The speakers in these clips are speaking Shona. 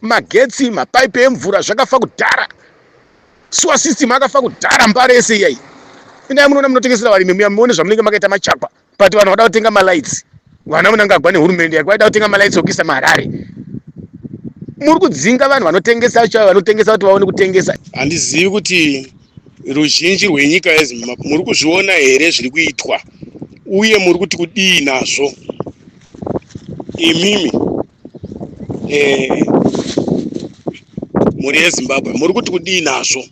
magetsi, mapaipi emvura zvakafa kudhara, sewer system akafa kudhara Mbare yese iyai. Enda munoona munotengesera varimi muone zvamunenge makaita machakwa, but vanhu vada kutenga malights. Vana munangagwa nehurumende yako vaida kutenga malights okuisa maHarare. Muri kudzinga vanhu vanotengesa kuti vaone kutengesa. Handizivi kuti ruzhinji rwenyika yeZimbabwe muri kuzviona here zviri kuitwa uye muri kuti kudii nazvo. Imimi muri yeZimbabwe muri kuti kudii nazvo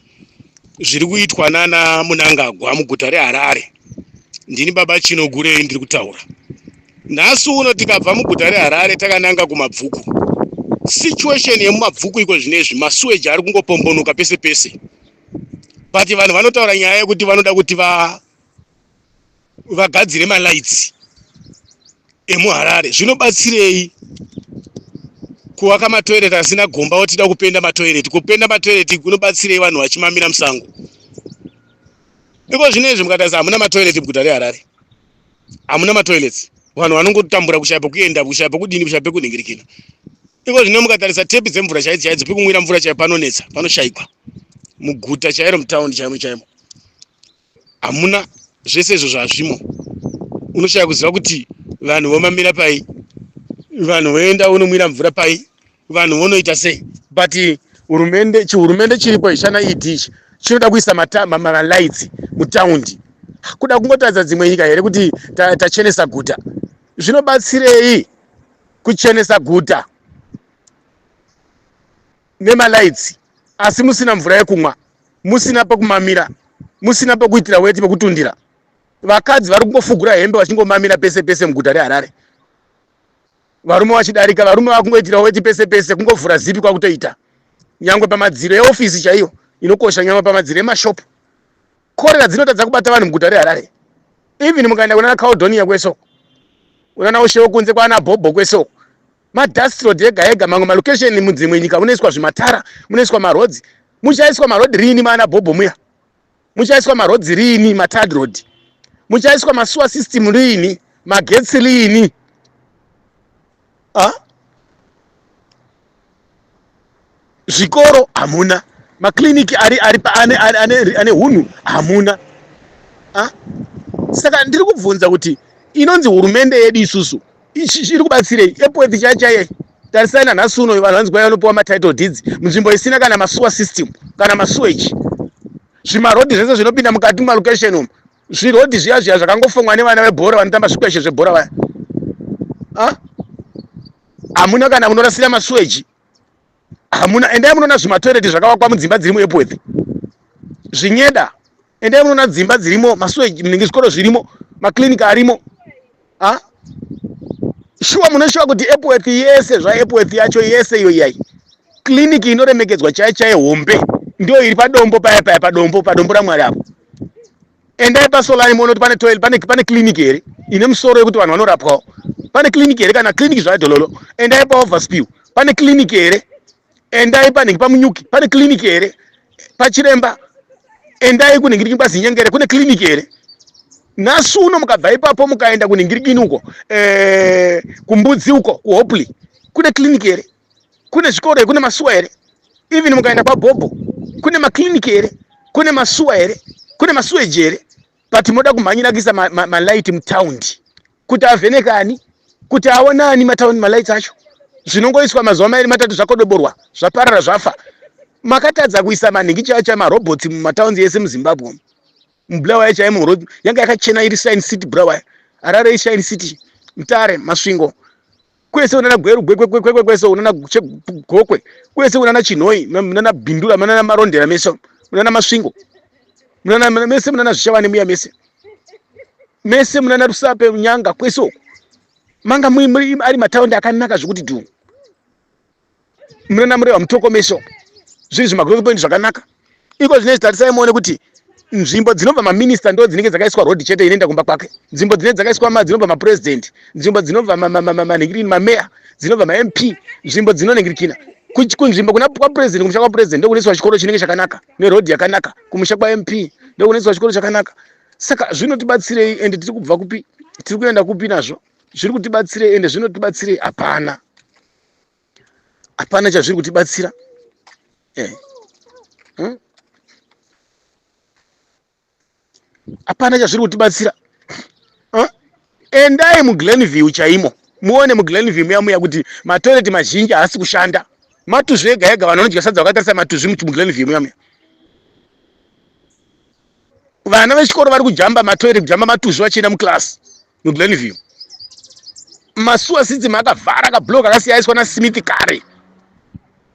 zviri kuitwa nana Mnangagwa muguta reHarare. Ndini baba Chinogurei ndiri kutaura. Nhasi uno tikabva muguta reHarare takananga kumabvuku. Situation yemumabvuku iko zvinezvi masuweji ari kungopombonuka pese pese. But vanhu vanotaura nyaya yekuti vanoda kuti vagadzire malights emuHarare. Zvinobatsirei kuvaka matoilet asina gomba otida kupenda matoilet? Kupenda matoilet kunobatsirei vanhu vachimamira musango? Iko zvinezvi mukatarisa hamuna matoilet muguta reHarare. Hamuna matoilets. Vanhu vanongotambura kushaya pekuenda, kushaya pekudini, kushaya pekunhingirikina. Iko zvino mukatarisa tepi dzemvura chaidzo pekumwira mvura chaipo panonetsa, panoshayikwa. Muguta chairo mutaundi chaimo hamuna. Zvese izvo zvazvimo. Unoshaya kuziva kuti vanhu vomamira pai, vanhu voenda unomwira mvura pai, vanhu vonoita sei. But chihurumende chiripo ichana ichi chinoda kuisa malights mutaundi. Kuda kungotaridza dzimwe nyika here kuti tachenesa guta. Zvinobatsirei kuchenesa guta nemalights asi musina mvura yekumwa, musina pekumamira, musina pekuitira weti pekutundira? Vakadzi vari kungofugura hembe vachingomamira pese pese muguta reHarare. Varume vachidarika, varume vakungoitira weti pese pese, kungovhura zipi kwakutoita. Nyangwe pamadziro eofisi chaiyo inokosha, nyangwe pamadziro emashopu. Korera dzinotadza kubata vanhu muguta reHarare. Even mukaenda kuna Caledonia kweso, unaona Ushewo kunze kwana Bhobho kweso, madust road ega mamwe malocation mudzimwe nyika munoiswa zvimatara, munoiswa marodzi. Muchaiswa marodhi rini mana Bhobho muya? Muchaiswa marodzi rini, matard road? Muchaiswa masuwa system rini, magetsi rini? Zvikoro hamuna, makliniki ane hunhu hamuna. Saka ndiri kubvunza kuti inonzi hurumende yedu isusu iri kubatsirei? Epworth chaiye tarisai nanhasi uno vanhu vanzi kwai vanopiwa matitle deeds munzvimbo isina kana masuwa system kana masuweji. Zvimarodhi zvese zvinopinda mukati mumalocation umu, zvirodhi zviya zvakangofongwa nevana vebhora vanotamba zvikweshe zvebhora vaya. Hamuna kana munorasira masuweji, hamuna. Endai munoona zvimatoilet zvakavakwa mudzimba dziri muEpworth, zvinyeda. Endai munoona dzimba dzirimo, masuweji zvikoro zvirimo, makliniki arimo. Shuwa munoshuwa kuti Epworth yese zvaEpworth yacho yese iyo iyai, kliniki inoremekedzwa chaiyo hombe ndio iri padombo paya padombo raMwari apo. Endai paSolani muone kuti pane toilet, pane kliniki here ine musoro yekuti vanhu vanorapwawo? Pane kliniki here? Kana kliniki zvaDhololo, endai paOverspill, pane kliniki here? Endai paMunyuki, pane kliniki here? Pachiremba, endai kunhingiriki kwaZinyengere, kune kliniki here? Nhasi uno mukabva ipapo mukaenda kunhingirikini uko, kuMbudzi uko, kuHopley, kune kliniki here? Kune zvikoro here? Kune masuwa here? Even mukaenda kwaBhobho kune makliniki here? Kune masuwa here? Kune masuweji here? But moda kumhanyira kuisa malight mutaundi kuti avhenekani, kuti aonani mataundi malights acho. Zvinongoiswa mazuva mairi matatu zvakodoborwa, zvaparara, zvafa. Makatadza kuisa manhingi chaiyo marobots mumataundi ese muZimbabwe. Mubulawayo chaimo yanga yakachena iri Shine City, Bulawayo, Harare iShine City, Mutare, Masvingo. Kwese unana Gweru kwese unana Gokwe, kwese unana Chinhoi, unana Bindura, unana Marondera meso, unana Masvingo. Munana mese munana Zvishavani muya mese. Mese munana Rusape, Nyanga kweso. Manga ari mataundi akanaka zvekuti tu. Munana Mureva Mutoko meso. Zvinhu zvimagrowth point zvakanaka. Iko zvinezvi tarisai muone kuti nzvimbo dzinobva maminista ndo dzinenge dzakaiswa road chete inoenda kumba kwake. Nzvimbo dzinenge dzakaiswa dzinobva mapresident, nzvimbo dzinobva manhingirini mameya, dzinobva maMP, nzvimbo dzinonhingirikina. Kunzvimbo kuna kwa president, kumusha kwa president ndo kunoiswa chikoro chinenge chakanaka neroad yakanaka. Kumusha kwa MP ndo kunoiswa chikoro chakanaka. Saka zvinotibatsirei ende tiri kubva kupi? Tiri kuenda kupi nazvo? Zviri kutibatsirei ende zvinotibatsirei? Hapana. Hapana chazviri kutibatsira. Hapana chazviri kutibatsira. Endai muGlenview chaimo. Muone muGlenview muya kuti matoilet mazhinji haasi kushanda. Matuzvi ega ega vanodya sadza vakatarisa matuzvi muGlenview muya. Vana vechikoro vari kujamba matoilet, kujamba matuzvi vachienda muclass muGlenview. Masuwa sidzi makavhara kabloka akasiyaiswa naSmith kare.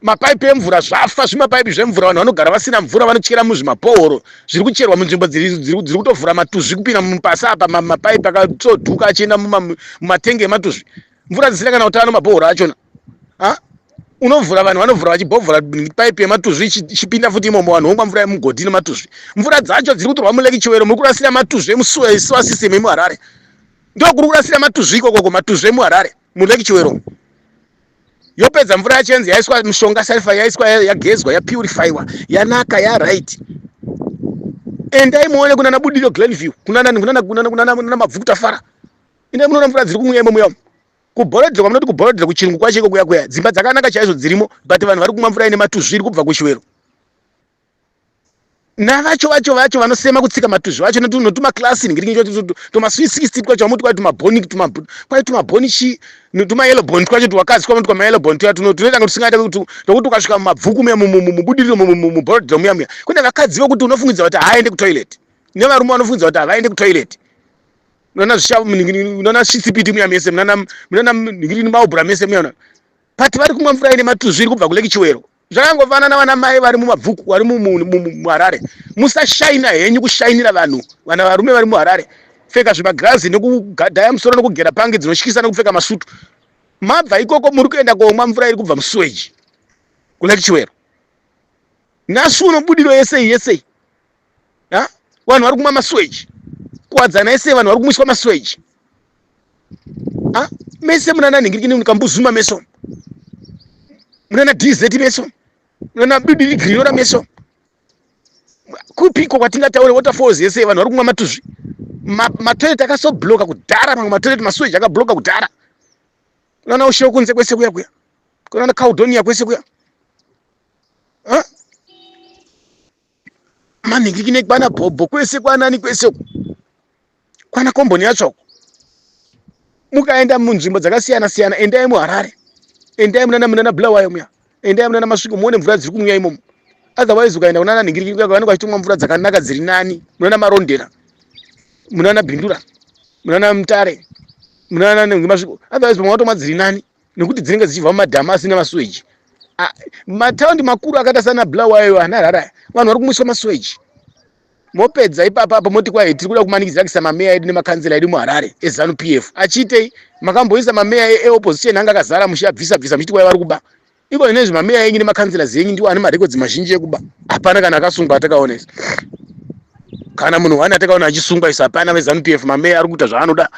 Mapaipi emvura zvafa, zvimapaipi zvemvura vanhu vanogara vasina mvura vanochera muzvimabhohoro zviri kucherwa munzvimbo dziri kutovhura matuzvi kupinda mupasi apa, mapaipi akatodhuka achienda mumatenge ematuzvi. Mvura dzisina kana utano mabhohoro achona. Unovhura, vanhu vanovhura vachibhovhura paipi yematuzvi ichipinda futi imomo, vanhu vomwa mvura yemugodhi nematuzvi. Mvura dzacho dziri kutorwa muLake Chiwero, muri kurasira matuzvi emusewer system yemuHarare. Ndio kuri kurasira matuzvi ikoko, matuzvi emuHarare muLake Chiwero. Yopedza mvura yachenzi yaiswa mishonga sulfur, yaiswa yagezwa, yapurifywa, yanaka, right. Endai muone kunana Budiro Glenview, kunana Mavhukuta Fara. Ine munoona mvura dziri kumwe muya. Kuborodhera munoti kuborodhera kuchirungu kwacho iko kuya. Dzimba dzakanaka chaizvo dzirimo, but vanhu vari kumwa mvura ine matuzvi iri kubva kuChiwero. Navacho vacho vanosema kutsika matuzvi vacho notuma klasi ngiri tuma Swiss 60 kwacho vamuti kwa tuma boni chi tuma yellow bond kwacho twakazi kwa tuma yellow bond tunoita ngotisingaita kuti ukasvika mumabvuku mubudiriro muborodhera muya kune vakadzi vokuti unofungidza kuti haende kutoilet, nevarume vanofungidza kuti havaende kutoilet. Unoona Chitsipiti muya mese, munoona ngiri maubhura mese muya, but vari kumwa mvura ine matuzvi iri kubva kuLake Chiwero. Zvakangofanana vana mai vari mumabvuku vari muHarare. Musashaina henyu kushainira vanhu. Vana varume vari muHarare, pfeka zvimagirazi nekugadhaya musoro nekugera pange dzinoshikisa nekupfeka masutu. Mabva ikoko muri kuenda komwa mvura iri kubva musweji kuLake Chiwero. Nasu unobudiro yese. Vanhu vari kumwa masweji. Kuwadzana yese vanhu vari kumwiswa masweji. Mese munana ningirikini mukambuzuma meso. Munana DZ meso. Munana Budiri Griora meso. Kupiko kwatingataure waterfalls yese vanhu vari kumwa matuzvi. Matoilet akasobloka kudhara, mamwe matoilet masweji akabloka kudhara. Unaona ushewo kunze kwese kuya. Unaona Caledonia kwese kuya. Maningirikine kwana Bhobho kwese kwanani kwese. Kwana Komboni yacho. Mukaenda munzvimbo dzakasiyana, endai muHarare. Endai munana Bulawayo muya. Endai munana Masvingo muone mvura dziri kumwa imomo. Otherwise ukaenda kunana ningirikini kuya vanenge vachitomwa mvura dzakanaka dziri nani. Munana Marondera, munana Bhindura, munana Mutare, munana Masvingo. Otherwise pamwe vatomwa dziri nani nekuti dzinenge dzichibva mumadhamu asina masweji. Mataundi makuru akaita sana Bulawayo naHarare vanhu vari kumwiswa masweji. Mopedza ipapa moti kwai tiri kuda kumanikidzakisa mameya edu nemakanzela edu muHarare eZANU PF. Achitei makamboisa mameya eopposition anga akazara mushabvisa muchiti kwai vari kuba. Iko inezvi mameya enyu nemakanzela zenyu ndiwo ane marekodzi mazhinji ekuba. Hapana kana akasungwa atakaonesa. Kana munhu wani atakaona achisungwa isa hapana veZANU PF mameya ari kuita zvaanoda.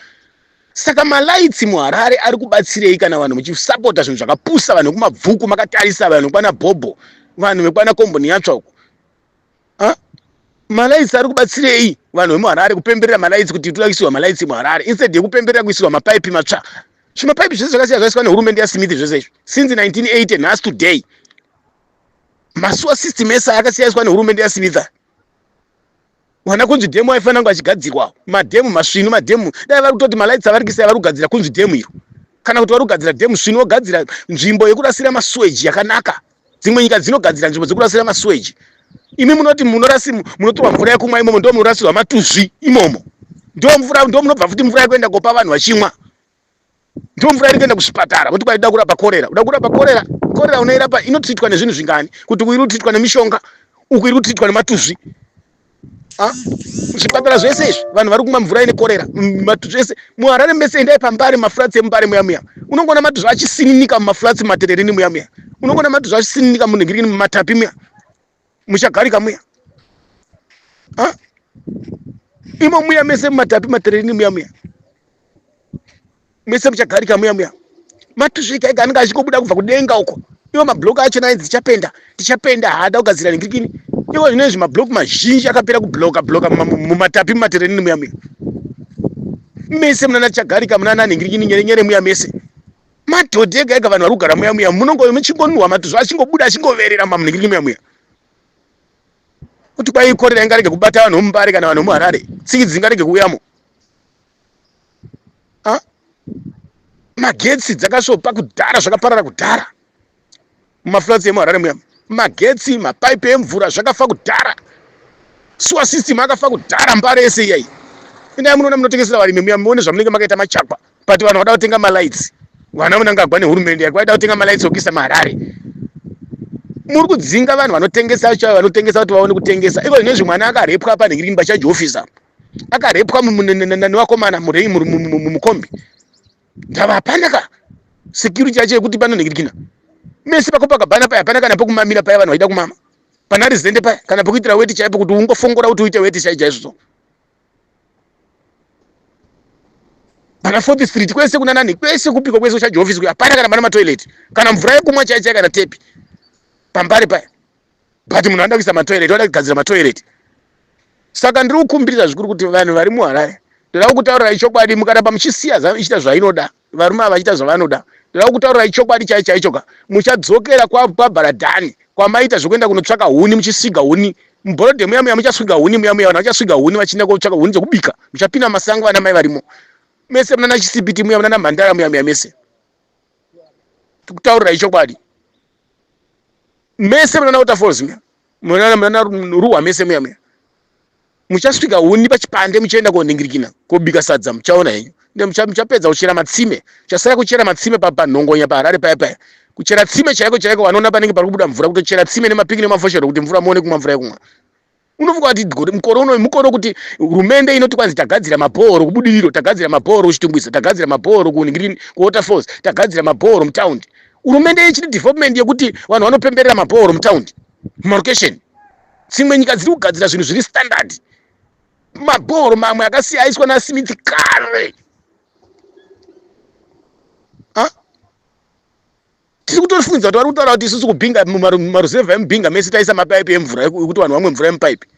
Saka malaitsi muHarare ari kubatsirei kana vanhu muchisapota zvinhu zvakapusa, vanhu kumabvuku makatarisa, vanhu kwana Bhobho, vanhu vekwana Komboni yacho. Malaitsi ari kubatsirei vanhu vemuHarare kupemberera malaitsi kuti tinoda kuisirwa malaitsi muHarare instead yekupemberera kuisirwa mapaipi matsva. Zvimapaipi zvese zvakasiya zvaiswa nehurumende yaSmith zvese since 1980 nhasi today. Masuwa system ese akasiyaiswa nehurumende yaSmith. Wana kunzi dhemu aifanira kunge achigadzirwa, madhemu masvinu madhemu. Dai vari kutoti malaitsi avari kuisa vari kugadzira kunzi dhemu iro. Kana kuti vari kugadzira dhemu svinu vogadzira nzvimbo yekurasira masweji yakanaka. Dzimwe nyika dzinogadzira nzvimbo dzekurasira masweji. Imi munoti munotorwa mvura yekumwa imomo, ndo munorasirwa matuzvi imomo. Ndo munobva futi mvura yekuenda kopa vanhu vachimwa. Ndo mvura iri kuenda kuzvipatara kuti kwaida kurapa korera. Uda kurapa korera unoirapa inotritwa nezvinhu zvingani, kuti iri kutritwa nemishonga, uku iri kutritwa nematuzvi. Zvipatara zvese izvi vanhu vari kumwa mvura ine korera, matuzvi ese. muHarare mese endai pambare maflats eMbare muya. Unongona matuzvi achisininika mumaflats mumatererini muya. Unongona matuzvi achisininika muningirikini mumatapi muya. Muchagarika muya. Imo muya mese mumatapi matererini muya. Mese muchagarika muya. Matuzvi ega anenge achikobuda kubva kudenga uko. Iwo mablock acho naye tichapenda hada kugadzira ningirikini. Iwo zvinezvi mablock mazhinji akapera kubloka mumatapi matererini muya. Mese munana chagarika munana ningirikini nyere muya mese. madhodha ega ega vanhu vari kugara muya muya munongo muchingonhuhwa matuzvo achingobuda achingoverera mamuningiri muya muya kuti kwai korera ingarege kubata vanhu vomumbare kana vanhu vomuharare tsingi dzingarege kuuyamo. Magetsi dzakasopa kudhara zvakaparara kudhara mumaflats emuharare muya, magetsi mapaipi emvura zvakafa kudhara, sewer system akafa kudhara mbare yese iyai. Indai munoona munotengesera varimi muya muone zvamunenge makaita machakwa but vanhu vada kutenga malights, vana munangagwa nehurumende yari vaida kutenga malights okuisa muharare. Muri kudzinga vanhu vanotengesa chaivo vanotengesa kuti vaone kutengesa. Iko zvinezvi mwana akarepwa panhingirimba charge officer akarepwa nevakomana mukombi ndava hapanaka security yacho yekuti panonhingirikina mese pako pakabhana paya hapana kana pekumamira paya vanhu vaida kumama pana rizende paya kana pekuitira weti chaipo kuti ungofongora kuti uite weti chaizvo. Pana 4th Street kwese kuna nani kwese kupikwa kwese charge office kuya hapana kana pana matoilet kana mvura yekumwa chaichai kana tepi pambari paya but munhu anoda kuisa matoilet oda kugadzira matoilet. Saka ndiri kukumbirira zvikuru kuti vanhu vari muharare ndoda kutaurirai chokwadi mukaramba muchisiya ichita zvainoda varume ava vachiita zvavanoda ndoda kutaurirai chokwadi chaichoka muchadzokera kwabharadhani kwamaita zvokuenda kunotsvaka huni muchisviga huni mubhorodhe muya muya muchasviga huni muya muya vanhu vachasviga huni vachienda kotsvaka huni dzokubika muchapinda masango vana mai varimo mese munana chisipiti muya munana mhandara muya muya mese kutaurirai chokwadi mese munana waterfalls muya munana ruhwa mese muya muya muchasvika huni pachipande muchaenda konhingirikina kobika sadza muchaona henyu muchapedza kuchera matsime chasara kuchera matsime panhongonya paharare paya paya kuchera tsime chaiko chaiko wanoona panenge pari kubuda mvura kutochera tsime nemapiki nemafoshoro kuti mvura muone kumwa mvura yekumwa. Unofunga kuti mukore uno mukore kuti hurumende inoti kwanzi tagadzira mabhoro kubudiriro tagadzira mabhoro kuchitumbwisa tagadzira mabhoro kunhingirini kuwaterfalls tagadzira mabhoro mutaundi. Hurumende ichiri development yekuti vanhu vanopemberera mabhoro mutaundi mumarokesheni. Dzimwe nyika dziri kugadzira zvinhu zviri standard mabhoro mamwe akasiya aiswa naSmith kare. Tiri kutofunza kuti vari kutaura kuti isusu kubhinga mumaruzevha emubhinga mese taisa mapaipi emvura ekuti vanhu vamwe mvura emupaipi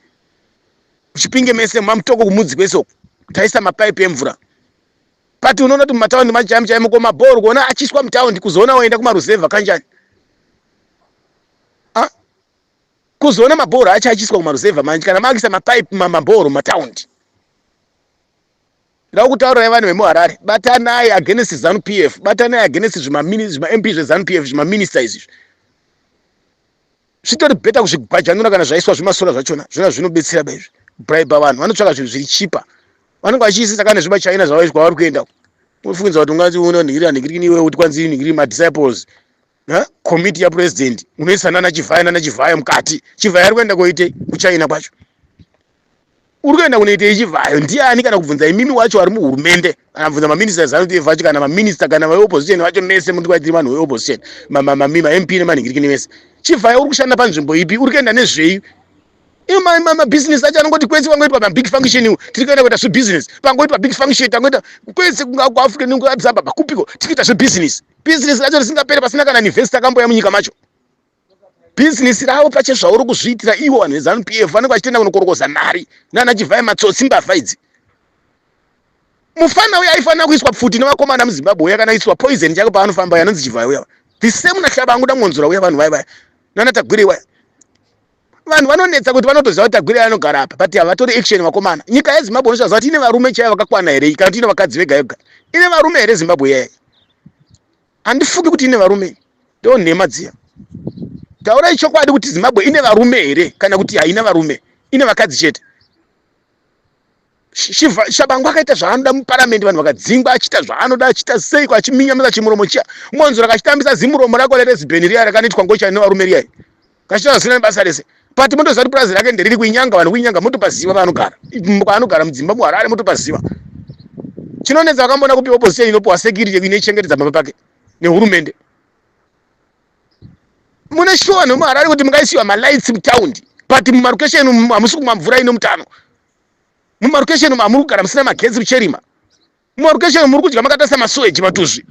uchipinge mese mamutoko kumudzi kwese uku taisa mapaipi emvura but unoona kuti mumataundi machaimo chaimo ko mabhoro kuona achiswa mutaundi kuzoona waenda kumaruzevha kanjani kuzoona mabhoro acho achiswa kumaruzevha manje kana maakisa mapaipi mabhoro mumataundi. Ndava kutaurirai vanhu vemuharare batanai against ZANU-PF batanai against zvima-MP zveZANU-PF zvima-minista izvi zvitori bheta kuzvibhajanura kana zvaiswa zvimasora zvachona zvona zvinobetsera baizvi bribe vanhu vanotsvaka zvinhu zviri chipa vanenge vachiisisa kana zvimachaina zvavaizwa vari kuenda unofunza kuti unganzi unonhingirira iwewe kuti kwanzi nhingiri madisciples committee yapresident unoisa nana chivhaya mukati chivhaya ari kuenda koite kuchaina kwacho uri kuenda kunoitei chivhayo ndiani kana kubvunza imimi wacho vari muhurumende kana kubvunza maminista eZANU-PF vacho kana maminista kana veopposition vacho mese muri kwaitiri vanhu veopposition ma-MP nemanhingirikini mese chivhayo uri kushanda panzvimbo ipi uri kuenda nezvei mabhizinesi acho anongoti kwese pangoitwa mabig function iwo tiri kuenda kuita zvebusiness pangoitwa big function tangoita kwese kuafrica nekuadzababa kupiko tiri kuita zvebusiness business racho risingapere pasina kana investor akamboya munyika macho business ravo pache zvauri kuzviitira ivo vanhu veZANU-PF vanenge vachitenda kunokorokoza mari nana chivhaya matsotsi mbavha idzi. Mufana uya aifanira kuiswa pfuti nevakomana muZimbabwe uya kana iswa poison chake paanofamba yanonzi chivhaya uya the same nahlaba anguda monzura uya vanhu vaya nana Tagwire waya vanhu vanonetsa kuti vanotoziva kuti Tagwire anogara apa but havatori action vakomana. Nyika yeZimbabwe unoziva kuti ine varume chaivo vakakwana here kana kuti ine vakadzi vega vega ine varume here Zimbabwe yaya handifungi kuti ine varume ndo nhema dziya. Taurai chokwadi kuti Zimbabwe ine varume here kana kuti haina varume ine vakadzi chete. Shabangu akaita zvaanoda muparamendi vanhu vakadzingwa achita zvaanoda achita seiko achiminyamisa chimuromo chiya monzura akachitambisa zimuromo rako reResbeni riya rakanoitwa ngocha nevarume riya kachita zvisina basa rese but motoziva kuti purazi rake nderiri kuinyanga vanhu kuinyanga motopaziva vanogara mudzimba muHarare motopaziva. Chinonetsa vakamboona kupi opposition inopiwa security inoichengetedza baba pake nehurumende. Mune shuwa nemuHarare kuti mungaisiwa malights mutaundi but mumarokesheni hamusi kumwa mvura ino mutano mumarokesheni hamuri kugara musina magetsi mucherima mumarokesheni muri kudya makatasa masuweji matuzvi.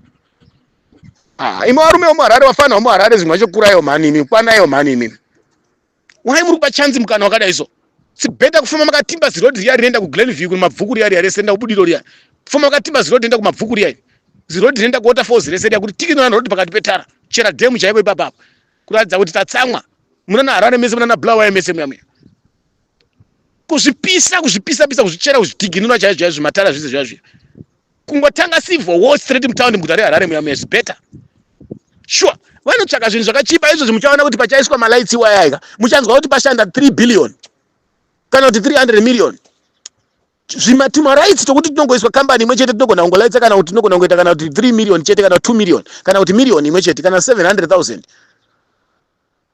Imi varume vemuHarare vafana vemuHarare zvimwe vachokuraiwo mhani imi kwanaiwo mhani imi wai muri kupa chanzi mukana wakadai so sibheta kufamba makatimba zirodi riya rinoenda kuGlenview kumabvuku riya riya resenda kubudiro riya kufamba makatimba zirodi rienda kumabvuku riya zirodhi rinoenda kuwaterfalls rese kuti tiki nona road pakati petara chera demu chaipo ipapo kuratidza kuti tatsamwa munana Harare mese munana Bulawayo mese muya kuzvipisa kuzvichera kuzvidhiginura chaizvo zvimatara zvese zvazvo kungotanga civil war straight mutaundi muguta reHarare muya is better sure vanotsvaka zvinhu zvakachipa izvo muchaona kuti pachaiswa malaits wire muchanzwa kuti pashanda 3 billion kana kuti 300 million zvimatima rights tokuti tinongoiswa company imwe chete tinogona kungolaitsa kana kuti tinogona kungoita kana kuti 3 million chete kana 2 million kana kuti million imwe chete kana 700,000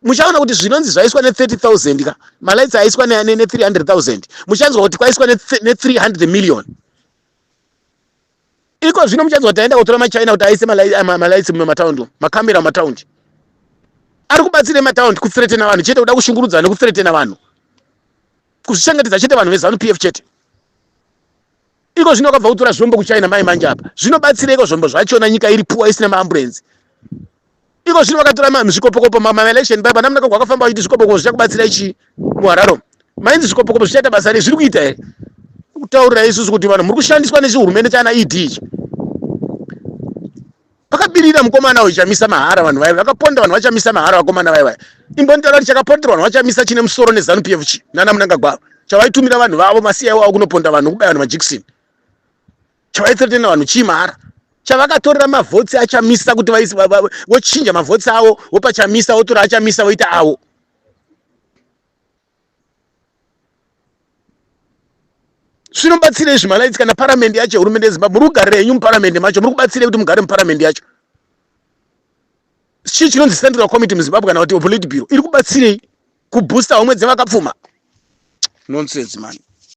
muchaona kuti zvinonzi zvaiswa ne30,000 ka malaits aiswa ne300,000 muchanzwa kuti kwaiswa ne300 million iko zvino muchanzwa kuti aenda kutora maChina kuti aise malaits mumataundi makamera mumataundi ari kubatsira mataundi kuthreatena vanhu chete kuda kushungurudza nekuthreatena vanhu kuzvichengetedza chete vanhu veZANU-PF chete iko zvino kabva kutora zvombo kuChina mai manje apa zvinobatsira iko zvombo zvachona nyika iri puwa isina maambulensi iko zvino vakatora zvikopokopo maelection baba namuna kwakafamba kuti zvikopokopo zvichakubatsira ichi muHarare mainzi zvikopokopo zvichaita basa rezviri kuita here kutaurira isusu kuti vanhu muri kushandiswa nechihurumende chana ED ichi pakabirira mukomana uchamisa mahara vanhu vaiva vakaponda vanhu vachamisa mahara vakomana vaiva imbonitaura kuti chakaponderwa vanhu vachamisa chine musoro neZANU-PF chi nana Mnangagwa chavaitumira vanhu vavo masiya wavo kunoponda vanhu kubaya vanhu majekiseni chavaitsetena vanhu chimahara chavakatorera mavhotsi achamisa kuti vochinja mavhotsi avo wopachamisa wotora achamisa woita avo zvinobatsira zvimalaits kana parliament yacho hurumende yeZimbabwe muri kugarira yenyu muparliament macho muri kubatsira kuti mugare muparliament yacho chii chinonzi Central Committee muZimbabwe kana kuti Politburo iri kubatsirei kubooster homwe dzevakapfuma nonsense man